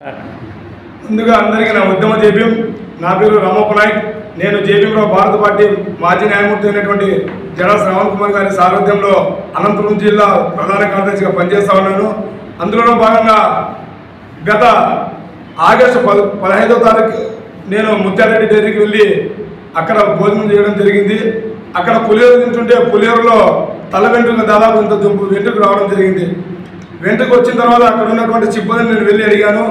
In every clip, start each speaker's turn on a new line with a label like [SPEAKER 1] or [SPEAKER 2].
[SPEAKER 1] ముందుగా అందరికీ నా ఉద్యమ జేబీఎం నా పేరు రామప్ప నాయక్. నేను జేబీఎంలో భారత పార్టీ మాజీ న్యాయమూర్తి అయినటువంటి జడా శ్రావణ్ కుమార్ గారి సారథ్యంలో అనంతపురం జిల్లా ప్రధాన కార్యదర్శిగా పనిచేస్తూ ఉన్నాను. అందులో భాగంగా గత ఆగస్టు 15వ తారీఖు నేను ముత్యాలరెడ్డి డైరీకి వెళ్ళి అక్కడ భోజనం చేయడం జరిగింది. అక్కడ పులిహోర తింటుంటే పులిహోరలో తల వెంట్రుక దాదాపు ఇంత వెంట్రుక రావడం జరిగింది. వెంట్రుక వచ్చిన తర్వాత అక్కడ ఉన్నటువంటి సిబ్బందిని నేను వెళ్ళి అడిగాను,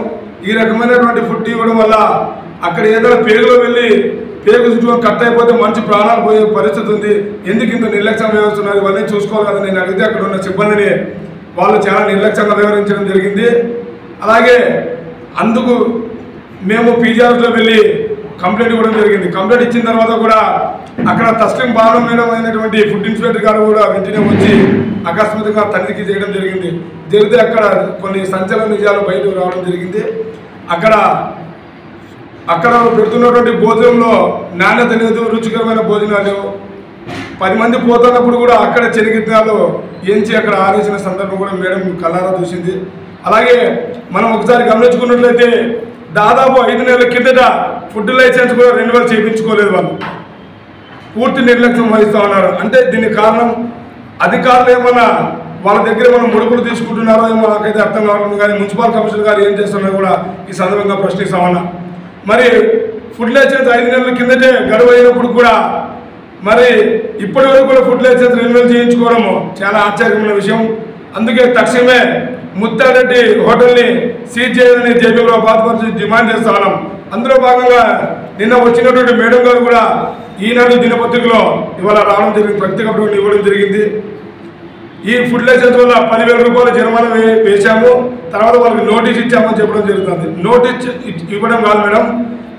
[SPEAKER 1] ఈ రకమైనటువంటి ఫుడ్ ఇవ్వడం వల్ల అక్కడ ఏదైనా పేగులో వెళ్ళి పేగు చుట్టూ కట్ అయిపోతే మంచి ప్రాణాలు పోయే పరిస్థితి ఉంది, ఎందుకు ఇంత నిర్లక్ష్యం వ్యవహరిస్తున్నారు, ఇవన్నీ చూసుకోవాలి కదా. నేను అడిగితే అక్కడ ఉన్న సిబ్బందిని వాళ్ళు చాలా నిర్లక్ష్యంగా వ్యవహరించడం జరిగింది. అలాగే అందుకు మేము పీజీఆర్లో వెళ్ళి కంప్లైంట్ ఇవ్వడం జరిగింది. కంప్లైంట్ ఇచ్చిన తర్వాత కూడా అక్కడ తస్లిం బాణం మేడం అయినటువంటి ఫుడ్ ఇన్స్పెక్టర్ గారు కూడా వెంటనే వచ్చి అకస్మాత్తుగా తనిఖీ చేయడం జరిగింది. జరిగితే అక్కడ కొన్ని సంచలన నిజాలు బయటకు రావడం జరిగింది. అక్కడ పెడుతున్నటువంటి భోజనంలో నాణ్యత లేదు, రుచికరమైన భోజనాలు లేవు. 10 మంది పోతున్నప్పుడు కూడా అక్కడ చెనిగిత్తనాలు ఏంచి అక్కడ ఆరేసిన సందర్భం కూడా మేడం కళ్ళారా చూసింది. అలాగే మనం ఒకసారి గమనించుకున్నట్లయితే దాదాపు 5 నెలల కిందట ఫుడ్ లైసెన్స్ కూడా 2,000 చేయించుకోలేదు. వాళ్ళు పూర్తి నిర్లక్ష్యం వహిస్తూ ఉన్నారు. అంటే దీనికి కారణం అధికారులు ఏమన్నా వాళ్ళ దగ్గర మనం ముడుపులు తీసుకుంటున్నారో ఏమో నాకైతే అర్థం కావడం. కానీ మున్సిపల్ కమిషనర్ గారు ఏం చేస్తున్నారో కూడా ఈ సందర్భంగా ప్రశ్నిస్తా ఉన్నా. మరి ఫుడ్ లైసెన్స్ 5 నెలల కిందటే గడువు అయినప్పుడు కూడా మరి ఇప్పటి వరకు కూడా ఫుడ్ లైసెన్స్ 2,000 చేయించుకోవడము చాలా ఆశ్చర్యమైన విషయం. అందుకే తక్షణమే ముత్యాలరెడ్డి హోటల్ని సీజ్ చేయాలని జేబీలో బాధపరిచి డిమాండ్ చేస్తా ఉన్నాం. అందులో భాగంగా నిన్న వచ్చినటువంటి మేడం గారు కూడా ఈనాడు దినపత్రికలో ఇవాళ రావడం జరిగింది, ప్రత్యేక ప్రకటన ఇవ్వడం జరిగింది. ఈ ఫుడ్ లైసెన్స్ వల్ల 10,000 రూపాయలు జరిమానా వేశాము, తర్వాత వాళ్ళకి నోటీస్ ఇచ్చామని చెప్పడం జరుగుతుంది. నోటీస్ ఇవ్వడం కాదు మేడం,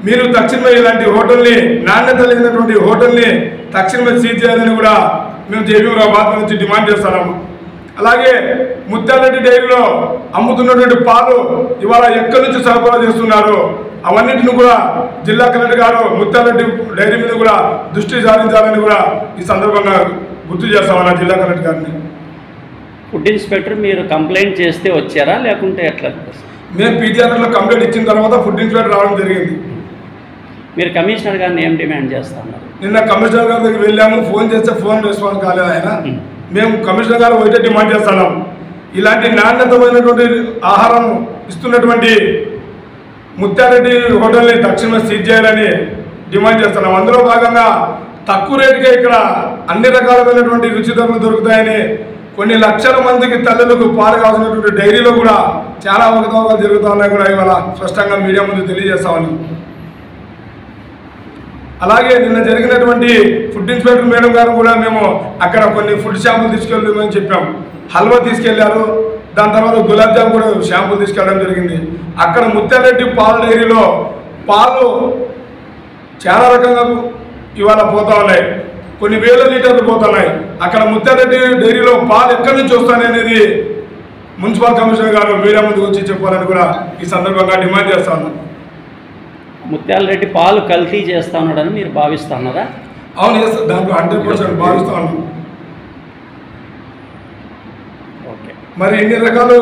[SPEAKER 1] మీరు తక్షణమే ఇలాంటి హోటల్ని, నాణ్యత లేనటువంటి హోటల్ని తక్షణమే సీజ్ చేయాలని కూడా మేము జేబీలో బాధ నుంచి డిమాండ్ చేస్తున్నాము. అలాగే ముత్యాలరెడ్డి డైరీలో అమ్ముతున్నటువంటి పాలు ఇవాళ ఎక్కడి నుంచి సరఫరా చేస్తున్నారు, అవన్నింటిని కూడా జిల్లా కలెక్టర్ గారు ముత్యాలరెడ్డి డైరీ మీద కూడా దృష్టి సారించాలని కూడా ఈ సందర్భంగా గుర్తు చేస్తామన్నా జిల్లా కలెక్టర్ గారిని.
[SPEAKER 2] ఫుడ్ ఇన్స్పెక్టర్ మీరు కంప్లైంట్ చేస్తే వచ్చారా లేకుంటే ఎట్లా?
[SPEAKER 1] మేము పీజీఆర్లో కంప్లైంట్ ఇచ్చిన తర్వాత ఫుడ్ ఇన్స్పెక్టర్ రావడం జరిగింది.
[SPEAKER 2] మీరు కమిషనర్ గారిని ఏం డిమాండ్ చేస్తున్నారు?
[SPEAKER 1] నిన్న కమిషనర్ గారి దగ్గర వెళ్ళాము, ఫోన్ చేస్తే ఫోన్ రెస్పాన్స్ కాలేదు ఆయన. మేము కమిషనర్ గారు ఒకటే డిమాండ్ చేస్తున్నాం, ఇలాంటి నాణ్యతమైనటువంటి ఆహారం ఇస్తున్నటువంటి ముత్యాలరెడ్డి హోటల్ని తక్షణమే సీజ్ చేయాలని డిమాండ్ చేస్తున్నాం. అందులో భాగంగా తక్కువ రేటుకే ఇక్కడ అన్ని రకాలైనటువంటి రుచికరలు దొరుకుతాయని కొన్ని లక్షల మందికి తల్లులకు పాలు కావాల్సినటువంటి డైరీలో కూడా చాలా అవకతవకలు జరుగుతూ ఉన్నాయి కూడా ఇవాళ స్పష్టంగా మీడియా ముందు తెలియజేస్తామని. అలాగే నిన్న జరిగినటువంటి ఫుడ్ ఇన్స్పెక్టర్ మేడం గారు కూడా మేము అక్కడ కొన్ని ఫుడ్ షాంపులు తీసుకెళ్ళమని చెప్పాం. హల్వా తీసుకెళ్లారు, దాని తర్వాత గులాబ్ జామ్ కూడా షాంపులు తీసుకెళ్ళడం జరిగింది. అక్కడ ముత్యాలరెడ్డి పాల డైరీలో పాలు చాలా రకంగా ఇవాళ పోతా ఉన్నాయి, కొన్ని వేల లీటర్లు పోతున్నాయి. అక్కడ ముత్యాలరెడ్డి డైరీలో పాలు ఎక్కడి నుంచి వస్తాయనేది మున్సిపల్ కమిషనర్ గారు మీడియా ముందుకు వచ్చి చెప్పాలని కూడా ఈ సందర్భంగా డిమాండ్ చేస్తాను.
[SPEAKER 2] ముత్యాలరెడ్డి పాలు కల్తీ చేస్తా ఉన్నాడని మీరు భావిస్తున్నారా?
[SPEAKER 1] అవును, దాంట్లో 100% భావిస్తా ఉన్నాం.
[SPEAKER 2] ఓకే,
[SPEAKER 1] మరి ఇన్ని రకాలు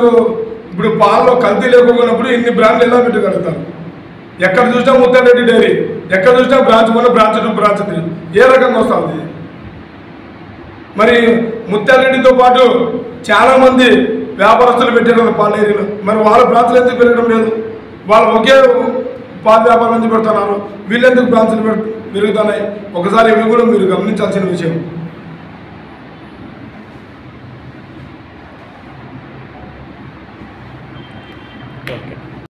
[SPEAKER 1] ఇప్పుడు పాలలో కల్తీ లేకపోయినప్పుడు ఇన్ని బ్రాండ్లు ఎలా పెట్టగలుగుతారు? ఎక్కడ చూసినా ముత్యాలరెడ్డి డైరీ, ఎక్కడ చూసినా బ్రాంచ్ 1, బ్రాంచ్ 2, బ్రాంచ్ 3 ఏ రకంగా వస్తుంది? మరి ముత్యాలరెడ్డితో పాటు చాలామంది వ్యాపారస్తులు పెట్టారు పాల డైరీలో, మరి వాళ్ళ బ్రాంచ్లు ఎందుకు పెరగడం లేదు? వాళ్ళు ఒకే పాల వ్యాపారం ఎందుకు పెడుతున్నారు, వీళ్ళెందుకు బ్రాంచ్లు పెరుగుతున్నాయి? ఒకసారి ఇవి కూడా మీరు గమనించాల్సిన విషయం.
[SPEAKER 2] ఓకే.